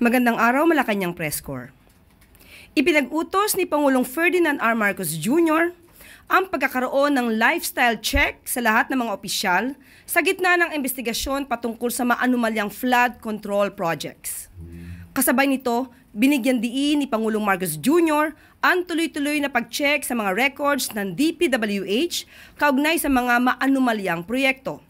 Magandang araw, Malacanang Press Corps. Ipinag-utos ni Pangulong Ferdinand R. Marcos Jr. ang pagkakaroon ng lifestyle check sa lahat ng mga opisyal sa gitna ng investigasyon patungkol sa maanumalyang flood control projects. Kasabay nito, binigyan diin ni Pangulong Marcos Jr. ang tuloy-tuloy na pag-check sa mga records ng DPWH kaugnay sa mga maanumalyang proyekto.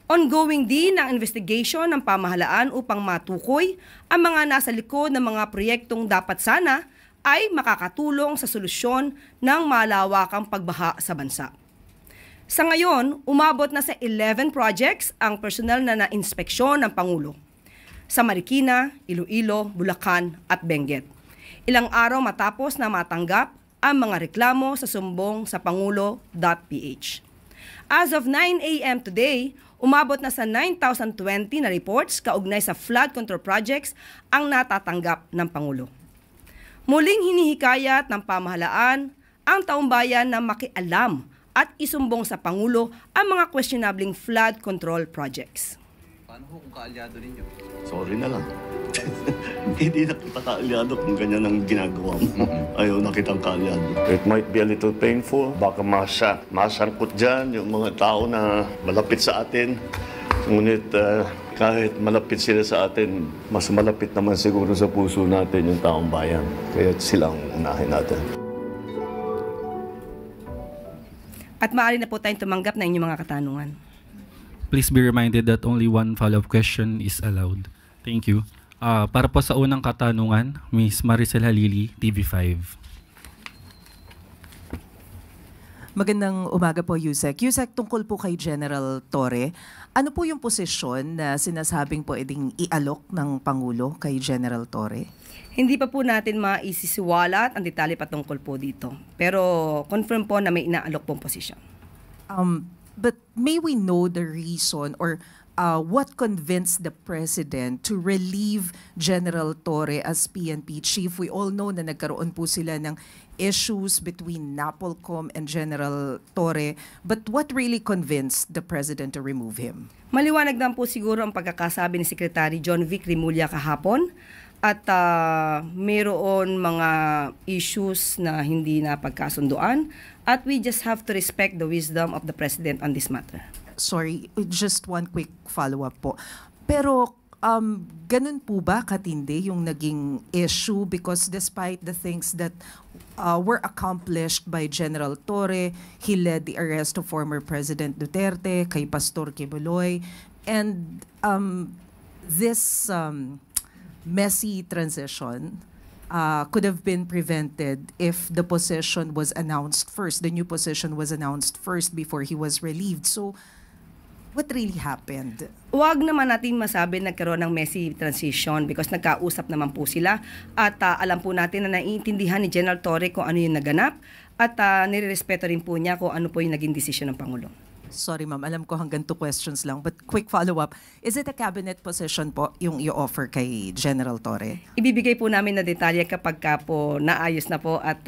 Ongoing din ang investigation ng pamahalaan upang matukoy ang mga nasa likod ng mga proyektong dapat sana ay makakatulong sa solusyon ng malawakang pagbaha sa bansa. Sa ngayon, umabot na sa 11 projects ang personal na na-inspeksyon ng Pangulo sa Marikina, Iloilo, Bulacan at Benguet. Ilang araw matapos na matanggap ang mga reklamo sa sumbong sa pangulo.ph. As of 9 a.m. today, umabot na sa 9,020 na reports kaugnay sa flood control projects ang natatanggap ng Pangulo. Muling hinihikayat ng pamahalaan ang taumbayan na makialam at isumbong sa Pangulo ang mga questionabling flood control projects. Paano kung kaalyado ninyo? Sorry na lang. Hindi na kita kaalyado kung ganyan ang ginagawa mo. Ayaw na kitang kaalyado. It might be a little painful. Baka masangkot dyan yung mga tao na malapit sa atin. Ngunit kahit malapit sila sa atin, mas malapit naman siguro sa puso natin yung taong bayan. Kaya silang unahin natin. At maaari na po tayong tumanggap na inyong mga katanungan. Please be reminded that only one follow-up question is allowed. Thank you. Para po sa unang katanungan, Ms. Maricel Halili, TV5. Magandang umaga po, Yusek. Yusek, tungkol po kay General Torre, ano po yung posisyon na sinasabing pwedeng ialok ng Pangulo kay General Torre? Hindi pa po natin maisisiwalat ang detalye patungkol po dito. Pero confirm po na may inaalok pong posisyon. But may we know the reason or what convinced the President to relieve General Torre as PNP Chief? We all know na nagkaroon po sila ng issues between NAPOLCOM and General Torre. But what really convinced the President to remove him? Maliwanag lang po siguro ang pagkakasabi ni Secretary John Vic Rimulya kahapon. At mayroon mga issues na hindi na pagkasunduan. At we just have to respect the wisdom of the President on this matter. Sorry, just one quick follow-up po. Pero ganun po ba katindi yung naging issue? Because despite the things that were accomplished by General Torre, he led the arrest of former President Duterte, kay Pastor Quiboloy, and this messy transition could have been prevented if the position was announced first, the new position was announced first before he was relieved. So, what really happened? Huwag naman natin masabi nagkaroon ng messy transition because nagkausap naman po sila at alam po natin na naiintindihan ni General Torre kung ano yung naganap at nirerespeto rin po niya kung ano po yung naging desisyon ng Pangulo. Sorry ma'am, alam ko hanggang 2 questions lang, but quick follow-up. Is it a cabinet position po yung i-offer kay General Torre? Ibibigay po namin na detalye kapag po naayos na po at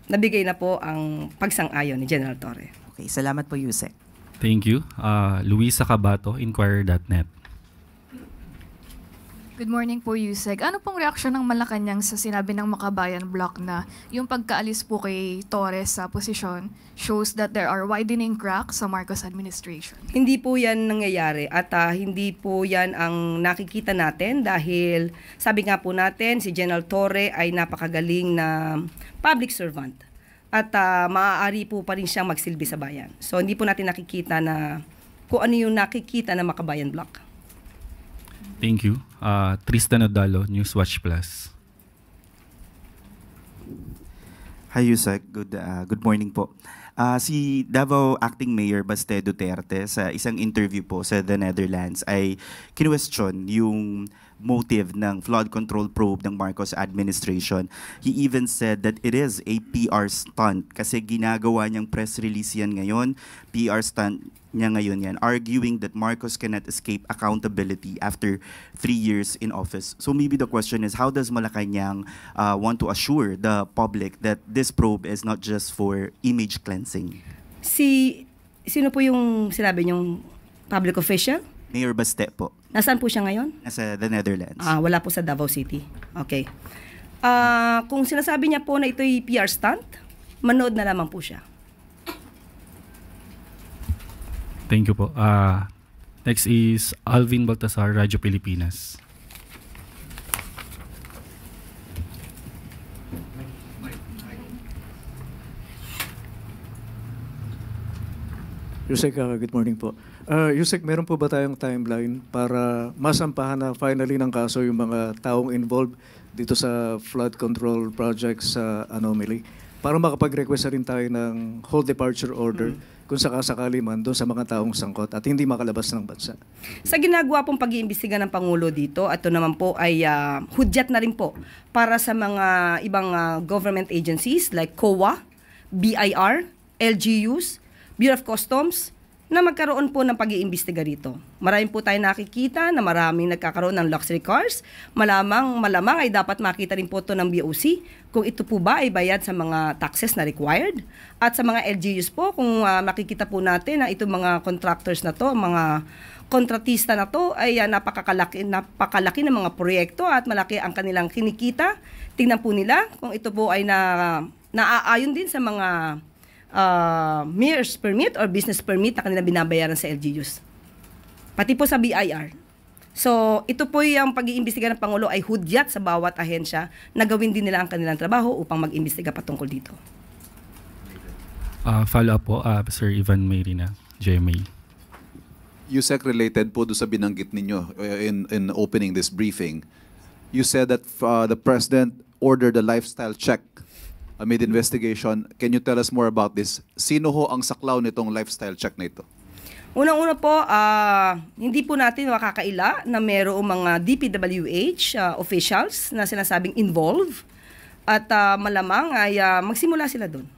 nabigay na po ang pagsang-ayon ni General Torre. Okay, salamat po, Yusek. Thank you. Luisa Cabato, Inquirer.net. Good morning po, Yusek. Ano pong reaksyon ng Malacanang sa sinabi ng Makabayan Bloc na yung pagkaalis po kay Torres sa posisyon shows that there are widening cracks sa Marcos administration? Hindi po yan nangyayari at hindi po yan ang nakikita natin dahil sabi nga po natin si General Torre ay napakagaling na public servant at maaari po pa rin siyang magsilbi sa bayan. So hindi po natin nakikita na kung ano yung nakikita ng Makabayan Bloc. Thank you. Tristan Odalo, Newswatch Plus. Hi Yusek, good morning po. Si Davao Acting Mayor Baste Duterte sa isang interview po sa The Netherlands ay kinwestiyon yung motive ng flood control probe ng Marcos administration. He even said that it is a PR stunt kasi ginagawa niyang press release yan ngayon, PR stunt niya ngayon yan, arguing that Marcos cannot escape accountability after 3 years in office. So maybe the question is, how does Malacanang want to assure the public that this probe is not just for image cleansing? Sino po yung sinabi niyong public official? Mayor Baste po. Nasaan po siya ngayon? Nasa the Netherlands. Wala po sa Davao City. Okay. Kung sinasabi niya po na ito'y PR stunt, manood na lamang po siya. Thank you po. Next is Alvin Baltasar, Radyo Pilipinas. Yusek, good morning po. Yusek, meron po ba tayong timeline para masampahan na finally ng kaso yung mga taong involved dito sa flood control projects sa Anomaly? Para makapag-request na rin tayo ng whole departure order kung sakasakali man doon sa mga taong sangkot at hindi makalabas ng bansa. Sa ginagawa pong pag-iimbestiga ng Pangulo dito, ito naman po ay hudyat na rin po para sa mga ibang government agencies like COA, BIR, LGUs, Bureau of Customs, na magkaroon po ng pag-iimbestiga rito. Maraming po tayo nakikita na maraming nagkakaroon ng luxury cars. Malamang ay dapat makita rin po ito ng BOC kung ito po ba ay bayad sa mga taxes na required. At sa mga LGUs po, kung makikita po natin na itong mga contractors na to, mga kontratista na to ay napakalaki ng mga proyekto at malaki ang kanilang kinikita. Tingnan po nila kung ito po ay naaayon din sa mga MERS permit or business permit na kanila binabayaran sa LGUs. Pati po sa BIR. So, ito po yung pag-iimbestiga ng Pangulo ay hudyat sa bawat ahensya na gawin din nila ang kanilang trabaho upang mag-imbestiga patungkol dito. Follow up po, Sir Ivan Mayrina, GMA. Yusek, related po doon sa binanggit ninyo in opening this briefing. You said that the President ordered a lifestyle check amid investigation. Can you tell us more about this? Sino ho ang saklaw nitong lifestyle check na ito? Unang-una po, hindi po natin makakaila na mayroong mga DPWH officials na sinasabing involved at malamang ay magsimula sila doon.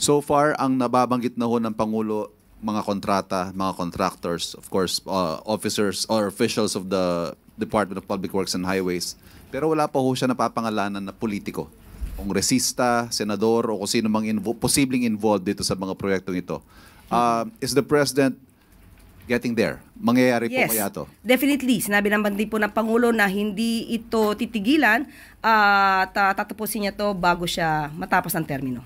So far, ang nababanggit na ho ng Pangulo, mga kontrata, mga contractors, of course, officers or officials of the Department of Public Works and Highways. Pero wala pa ho siya napapangalanan na politiko. Kongresista, senador, o kung sino mang posibleng involved dito sa mga proyektong ito. Is the President getting there? Mangyayari po kaya to? Definitely. Sinabi naman din po ng Pangulo na hindi ito titigilan at tatapusin niya to bago siya matapos ang termino.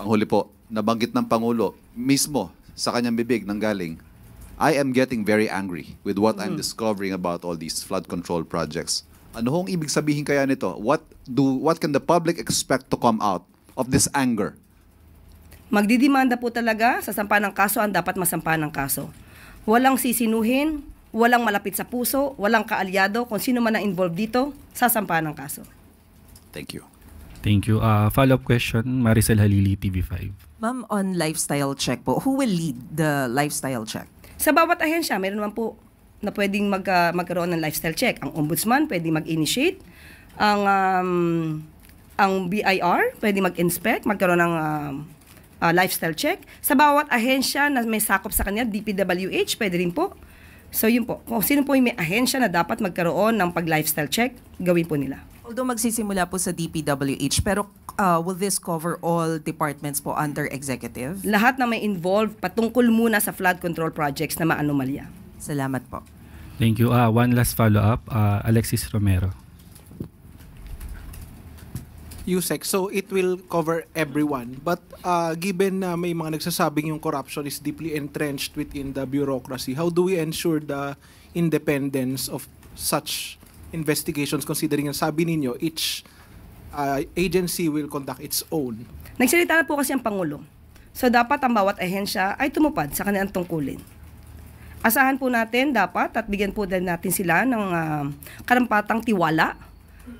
Panghuli po, nabanggit ng Pangulo mismo sa kanyang bibig nang galing, I am getting very angry with what I'm discovering about all these flood control projects. Ano hong ibig sabihin kaya nito? What can the public expect to come out of this anger? Magdidemanda po talaga sa sampa ng kaso ang dapat masampa ng kaso. Walang sisinuhin, walang malapit sa puso, walang kaalyado, kung sino man ang involved dito, sasampa ng kaso. Thank you. Thank you. Follow-up question, Maricel Halili, TV5. Ma'am, on lifestyle check po, who will lead the lifestyle check? Sa bawat ahensya, meron naman po na pwedeng magkaroon ng lifestyle check. Ang ombudsman pwedeng mag-initiate, ang BIR pwedeng mag-inspect, magkaroon ng lifestyle check. Sa bawat ahensya na may sakop sa kanya, DPWH, pwede rin po. So yun po, kung sino po yung may ahensya na dapat magkaroon ng pag-lifestyle check, gawin po nila. Although magsisimula po sa DPWH, pero will this cover all departments po under executive? Lahat na may involved patungkol muna sa flood control projects na maanomalya. Salamat po. Thank you. One last follow-up, Alexis Romero. Yusek, so it will cover everyone. But given na may mga nagsasabing yung corruption is deeply entrenched within the bureaucracy, how do we ensure the independence of such investigations considering yung sabi ninyo, each agency will conduct its own? Nagsalita na po kasi ang Pangulo. So dapat ang bawat ahensya ay tumupad sa kanilang tungkulin. Asahan po natin dapat at bigyan po din natin sila ng karampatang tiwala.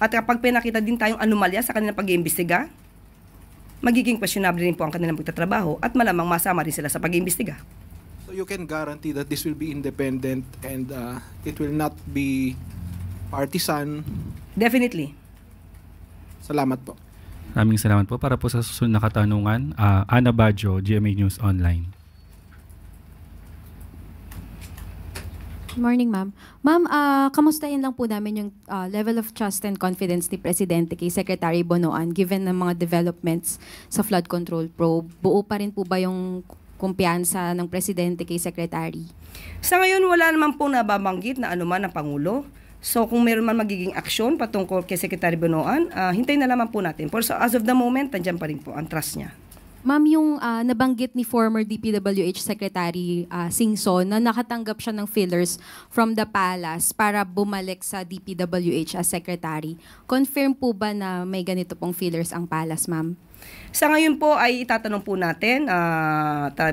At kapag pinakita din tayong anomalya sa kanilang pag-iimbestiga, magiging questionable rin po ang kanilang pagtatrabaho at malamang masama rin sila sa pag-iimbestiga. So you can guarantee that this will be independent and it will not be partisan? Definitely. Salamat po. Maraming salamat po. Para po sa susunod na katanungan, Ana Badjo, GMA News Online. Good morning, ma'am. Ma'am, kamustahin lang po namin yung level of trust and confidence ni Presidente kay Secretary Bonoan given ng mga developments sa flood control probe. Buo pa rin po ba yung kumpiyansa ng Presidente kay Secretary? Sa ngayon, wala naman pong nababanggit na anuman ng Pangulo. So kung meron man magiging aksyon patungkol kay Secretary Bonoan, hintayin na lamang po natin. Pero so, as of the moment, nandiyan pa rin po ang trust niya. Ma'am, yung nabanggit ni former DPWH Secretary Singson na nakatanggap siya ng fillers from the palace para bumalik sa DPWH as Secretary. Confirm po ba na may ganito pong fillers ang palace, ma'am? Sa ngayon po ay itatanong po natin,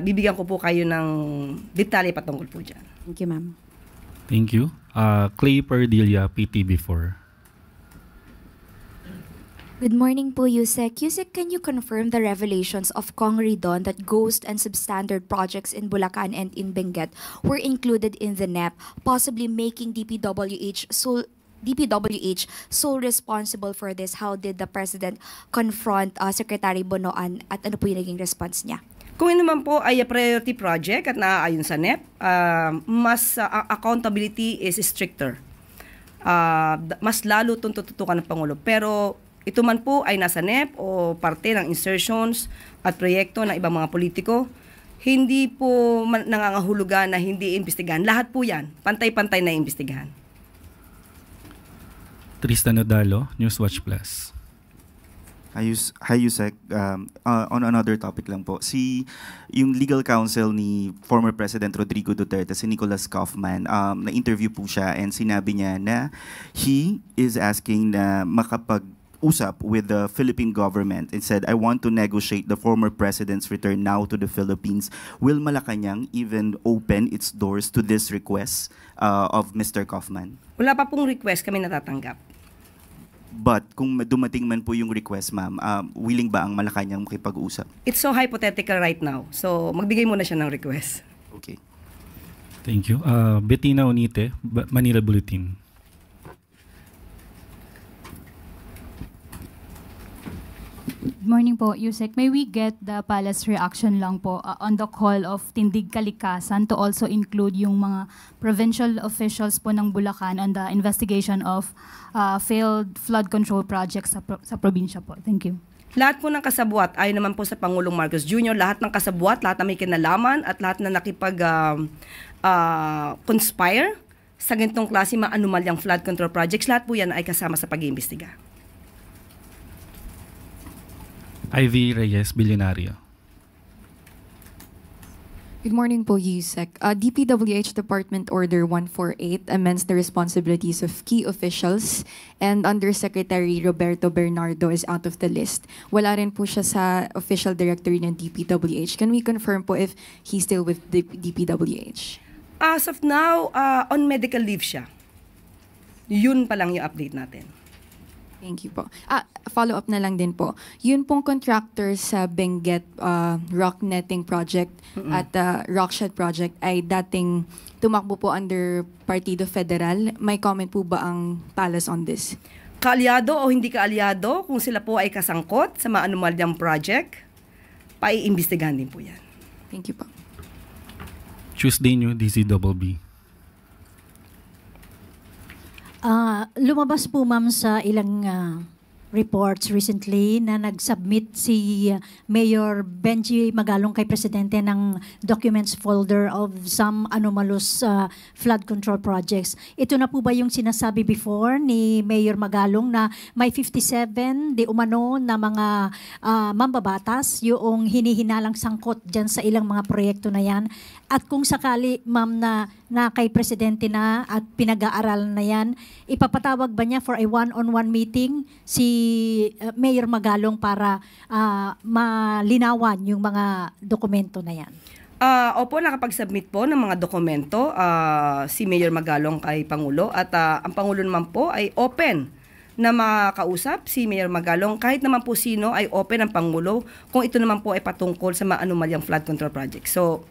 bibigyan ko po kayo ng detalye patungkol po dyan. Thank you, ma'am. Thank you. Clay Perdilla, PTV4. Good morning po, Yusek. Yusek, can you confirm the revelations of Kong Ridon that ghost and substandard projects in Bulacan and in Benguet were included in the NEP, possibly making DPWH sole responsible for this? How did the President confront Secretary Bonoan at ano po yung naging response niya? Kung yun naman po ay a priority project at naaayon sa NEP, mas accountability is stricter. Mas lalo itong tututukan ng Pangulo. Pero ito man po ay nasa NEP o parte ng insertions at proyekto ng ibang mga politiko, hindi po nangangahulugan na hindi imbestigahan. Lahat po yan, pantay-pantay na imbestigahan. Tristan Odalo, Newswatch Plus. Hi, Yusek. On another topic lang po. Yung legal counsel ni former President Rodrigo Duterte, si Nicholas Kaufman, na-interview po siya and sinabi niya na he is asking na makapag-usap with the Philippine government and said, I want to negotiate the former president's return now to the Philippines. Will Malacanang even open its doors to this request of Mr. Kaufman? Wala pa pong request kami natatanggap. But kung dumating man po yung request, ma'am, willing ba ang Malacanang makipag-usap? It's so hypothetical right now. So magbigay muna siya ng request. Okay. Thank you. Bettina Unite, Manila Bulletin. Good morning po, Yusek. May we get the palace reaction lang po on the call of Tindig Kalikasan to also include yung mga provincial officials po ng Bulacan on the investigation of failed flood control projects sa probinsya po. Thank you. Lahat po ng kasabwat, ayon naman po sa Pangulong Marcos Jr., lahat ng kasabwat, lahat na may kinalaman at lahat na nakipag-conspire sa ganitong klase mga anomalyang flood control projects, lahat po yan ay kasama sa pag-iimbestiga. Ivy Reyes, Billionario. Good morning po, Yusek. DPWH Department Order 148 amends the responsibilities of key officials and Undersecretary Roberto Bernardo is out of the list. Wala rin po siya sa official directory ng DPWH. Can we confirm po if he's still with the DPWH? As of now, on medical leave siya. Yun pa lang yung update natin. Thank you po. Follow-up na lang din po. Yun pong contractor sa Benguet rock netting project at rockshed project ay dating tumakbo po under Partido Federal. May comment po ba ang palace on this? Kaalyado o hindi kaalyado, kung sila po ay kasangkot sa mga anomalyang project, paiimbestigahan din po yan. Thank you po. Tuesday New, DZBB. Lumabas po, ma'am, sa ilang reports recently na nag-submit si Mayor Benji Magalong kay Presidente ng documents folder of some anomalous flood control projects. Ito na po ba yung sinasabi before ni Mayor Magalong na may 57 di umano na mga mambabatas yung hinihinalang sangkot dyan sa ilang mga proyekto na yan? At kung sakali, ma'am, na kay Presidente na at pinag-aaralan na yan, ipapatawag ba niya for a one-on-one meeting si Mayor Magalong para malinawan yung mga dokumento na yan? Opo, nakapag-submit po ng mga dokumento si Mayor Magalong kay Pangulo at ang Pangulo naman po ay open na makausap si Mayor Magalong. Kahit naman po sino ay open ang Pangulo kung ito naman po ay patungkol sa mga anomalyang flood control project. So,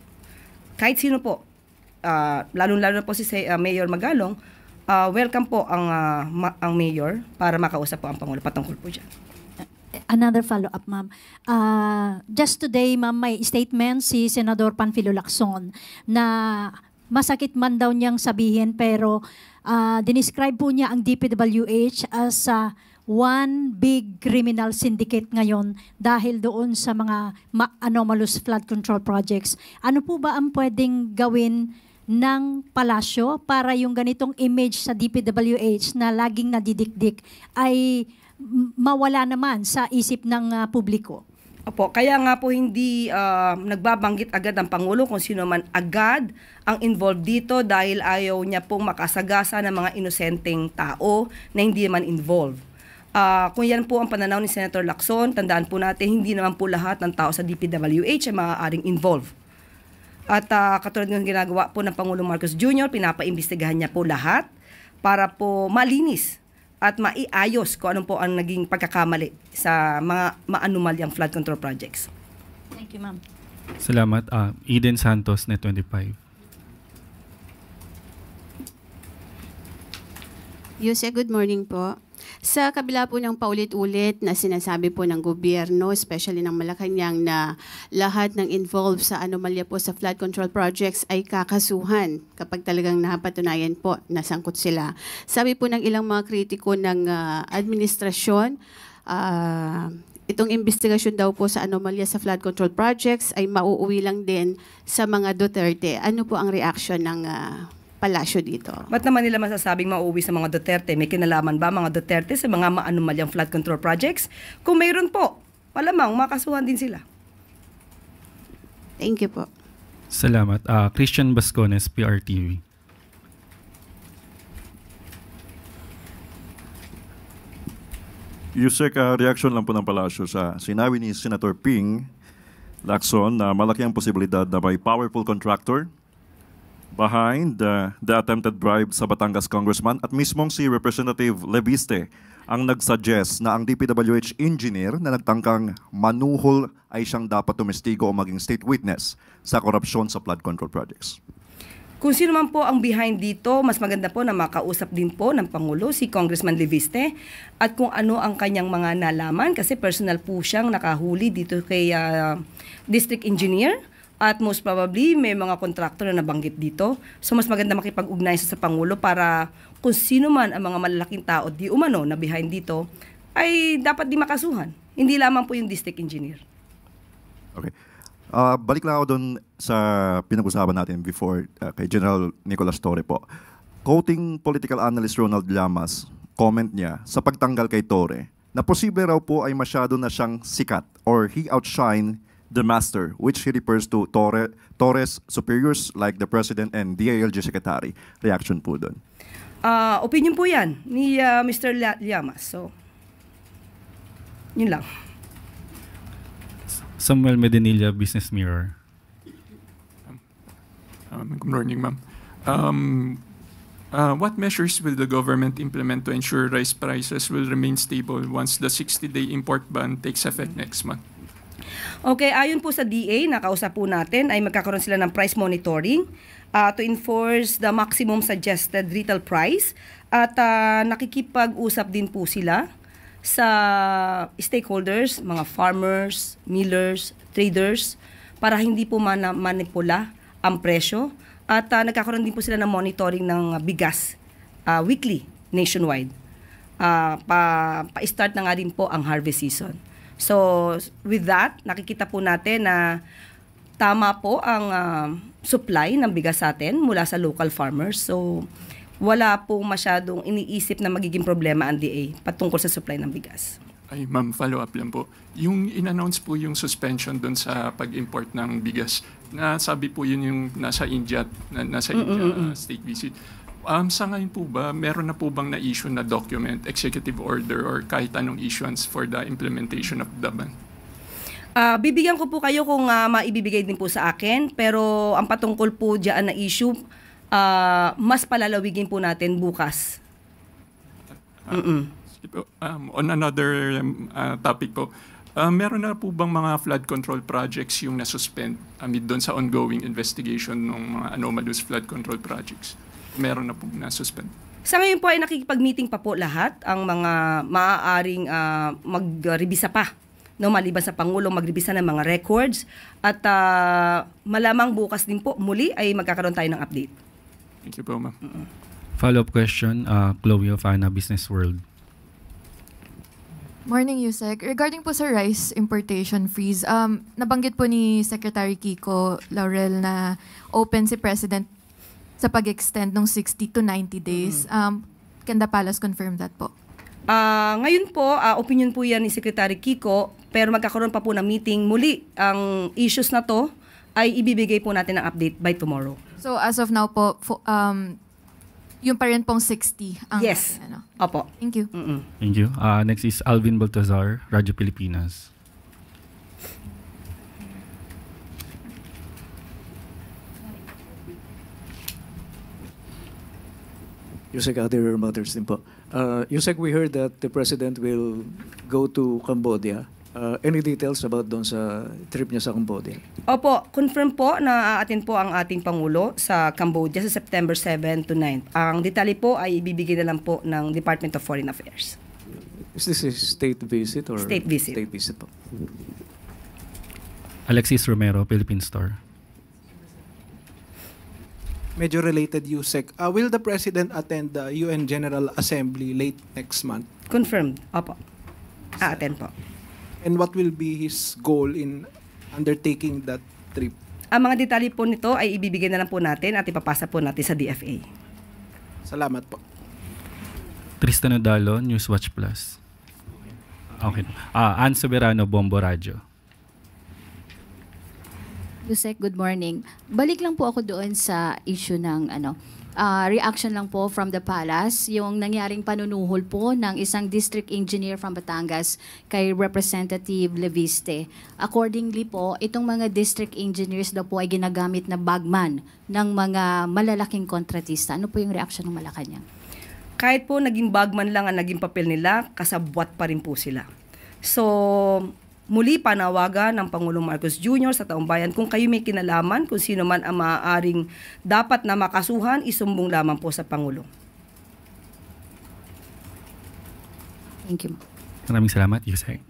kahit sino po, lalo-lalo na po si Mayor Magalong, welcome po ang Mayor para makausap po ang Pangulo patungkol po dyan. Another follow-up, ma'am. Just today, ma'am, may statement si Senador Panfilo Lacson na masakit man daw niyang sabihin pero dinescribe po niya ang DPWH as one big criminal syndicate ngayon dahil doon sa mga anomalous flood control projects. Ano po ba ang pwedeng gawin ng palasyo para yung ganitong image sa DPWH na laging nadidikdik ay mawala naman sa isip ng publiko? Opo, kaya nga po hindi nagbabanggit agad ang Pangulo kung sino man agad ang involved dito dahil ayaw niya pong makasagasa ng mga inosenteng tao na hindi man involved. Kung yan po ang pananaw ni Senator Lacson, tandaan po natin hindi naman po lahat ng tao sa DPWH ay maaaring involved. At katulad ng ginagawa po ng Pangulong Marcos Jr., pinapaimbestigahan niya po lahat para po malinis at maiayos kung ano po ang naging pagkakamali sa mga maanumalyang flood control projects. Thank you, ma'am. Salamat. Eden Santos, Net 25. Yusek, good morning po. Sa kabila po ng paulit-ulit na sinasabi po ng gobyerno, especially ng Malacanang, na lahat ng involved sa anomalya po sa flood control projects ay kakasuhan kapag talagang napatunayan po na sangkot sila. Sabi po ng ilang mga kritiko ng administrasyon, itong investigasyon daw po sa anomalya sa flood control projects ay mauuwi lang din sa mga Duterte. Ano po ang reaction ng palasyo dito? Ba't naman nila masasabing mauuwi sa mga Duterte? May kinalaman ba mga Duterte sa mga maanumalyang flood control projects? Kung mayroon po, malamang makasuhan din sila. Thank you po. Salamat. Christian Bascones, PRTV. Yusek, reaction lang po ng palasyo sa sinabi ni Senator Ping Lacson na malaki ang posibilidad na may powerful contractor behind the attempted bribe sa Batangas congressman at mismong si Representative Leviste ang nagsuggest na ang DPWH engineer na nagtangkang manuhol ay siyang dapat tumestigo o maging state witness sa korupsyon sa flood control projects. Kung sino man po ang behind dito, mas maganda po na makausap din po ng Pangulo si Congressman Leviste at kung ano ang kanyang mga nalaman kasi personal po siyang nakahuli dito kay District Engineer. At most probably, may mga kontraktor na nabanggit dito. So, mas maganda makipag-ugnay sa Pangulo para kung sino man ang mga malalaking tao di umano na behind dito, ay dapat di makasuhan. Hindi lamang po yung district engineer. Okay. Balik lang ako doon sa pinag-usapan natin before kay General Nicolas Torre po. Quoting political analyst Ronald Llamas, comment niya sa pagtanggal kay Torre na posible raw po ay masyado na siyang sikat or he outshine the master, which he refers to Torres superiors like the President and DILG Secretary. Reaction po doon. Opinion po yan ni Mr. Llamas. So, yun lang. Samuel Medinilla, Business Mirror. Good morning, ma'am. What measures will the government implement to ensure rice prices will remain stable once the 60-day import ban takes effect next month? Okay, ayon po sa DA, nakausap po natin, ay magkakaroon sila ng price monitoring to enforce the maximum suggested retail price at nakikipag-usap din po sila sa stakeholders, mga farmers, millers, traders, para hindi po manipula ang presyo at nagkakaroon din po sila ng monitoring ng bigas weekly nationwide. Pa-start na nga din po ang harvest season. So, with that, nakikita po natin na tama po ang supply ng bigas sa atin mula sa local farmers. So, wala po masyadong iniisip na magiging problema ang DA patungkol sa supply ng bigas. Ay, ma'am, follow-up lang po. Yung in-announce po yung suspension doon sa pag-import ng bigas, na sabi po yun yung nasa India state visit. Sa ngayon po ba, meron na po bang na-issue na document, executive order, or kahit anong issuance for the implementation of the ban? Bibigyan ko po kayo kung maibibigay din po sa akin, pero ang patungkol po dyan na issue, mas palalawigin po natin bukas. On another topic po, meron na po bang mga flood control projects yung nasuspend amid doon sa ongoing investigation ng mga anomalous flood control projects? Meron na po na-suspend. Sa ngayon po ay nakikipag-meeting pa po lahat ang mga maaaring magrebisa pa. No, maliban sa Pangulo, magrebisa ng mga records at malamang bukas din po muli ay magkakaroon tayo ng update. Thank you po, ma'am. Follow-up question, Chloe of Ana, Business World. Morning, Yusek. Regarding po sa rice importation freeze, nabanggit po ni Secretary Kiko Laurel na open si President sa pag-extend ng 60 to 90 days. Can the Palace confirm that po? Ngayon po, opinion po yan ni Secretary Kiko, pero magkakaroon pa po ng meeting. Muli, ang issues na to ay ibibigay po natin ng update by tomorrow. So as of now po, yung pa rin pong 60 ang Yes. Opo. Thank you. Thank you. Next is Alvin Baltazar, Radyo Pilipinas. Yusek, other matters din po. Yusek, we heard that the President will go to Cambodia. Any details about doon sa trip niya sa Cambodia? Opo, confirm po na aatin po ang ating Pangulo sa Cambodia sa September 7 to 9. Ang detalye po ay ibibigay na lang po ng Department of Foreign Affairs. Is this a state visit or? State visit. State visit po. Alexis Romero, Philippine Star. Medyo related, Yusek. Will the President attend the UN General Assembly late next month? Confirmed. Opo. Aaten po. And what will be his goal in undertaking that trip? Ang mga detalye po nito ay ibibigay na lang po natin at ipapasa po natin sa DFA. Salamat po. Tristan Odalo, Newswatch Plus. Okay. Ann Soberano, Bombo Radio. Yusek, good morning. Balik lang po ako doon sa issue ng reaction lang po from the Palace, yung nangyaring panunuhol po ng isang district engineer from Batangas kay Representative Leviste. Accordingly po, itong mga district engineers daw po ay ginagamit na bagman ng mga malalaking kontratista. Ano po yung reaction ng Malacanang? Kahit po naging bagman lang ang naging papel nila, kasabwat pa rin po sila. So, muli panawagan ng Pangulong Marcos Jr. sa taong bayan, kung kayo may kinalaman, kung sino man ang maaaring dapat na makasuhan, isumbong lamang po sa Pangulo. Thank you. Maraming salamat, Yusek.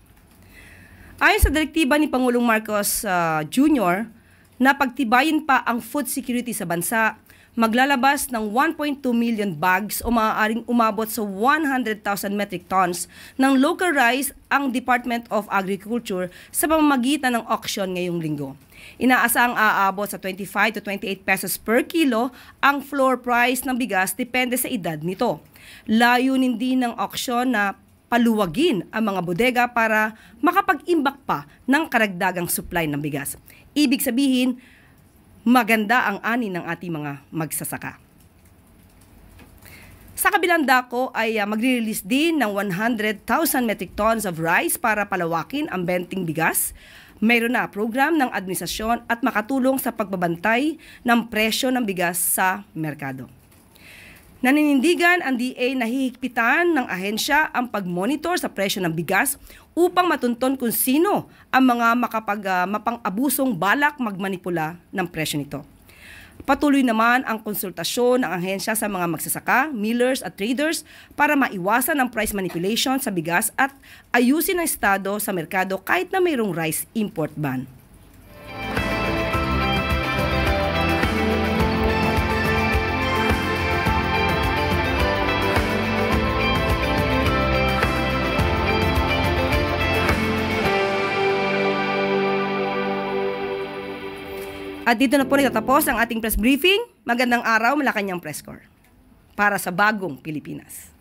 Ayon sa direktiba ni Pangulong Marcos Jr. na pagtibayin pa ang food security sa bansa, maglalabas ng 1.2 million bags o maaaring umabot sa 100,000 metric tons ng local rice ang Department of Agriculture sa pamamagitan ng auction ngayong linggo. Inaasang aabot sa 25 to 28 pesos per kilo ang floor price ng bigas depende sa edad nito. Layunin din ng auction na paluwagin ang mga bodega para makapag-imbak pa ng karagdagang supply ng bigas. Ibig sabihin, maganda ang ani ng ating mga magsasaka. Sa kabilang dako ay magre-release din ng 100,000 metric tons of rice para palawakin ang benting bigas. Mayroon na program ng administrasyon at makatulong sa pagbabantay ng presyo ng bigas sa merkado. Naninindigan ang DA na hihigpitan ng ahensya ang pag-monitor sa presyo ng bigas upang matunton kung sino ang mga mapang-abusong balak magmanipula ng presyo nito. Patuloy naman ang konsultasyon ng ahensya sa mga magsasaka, millers at traders para maiwasan ang price manipulation sa bigas at ayusin ang estado sa merkado kahit na mayroong rice import ban. At dito na po natatapos ang ating press briefing. Magandang araw, Malacanang Press Corps. Para sa bagong Pilipinas.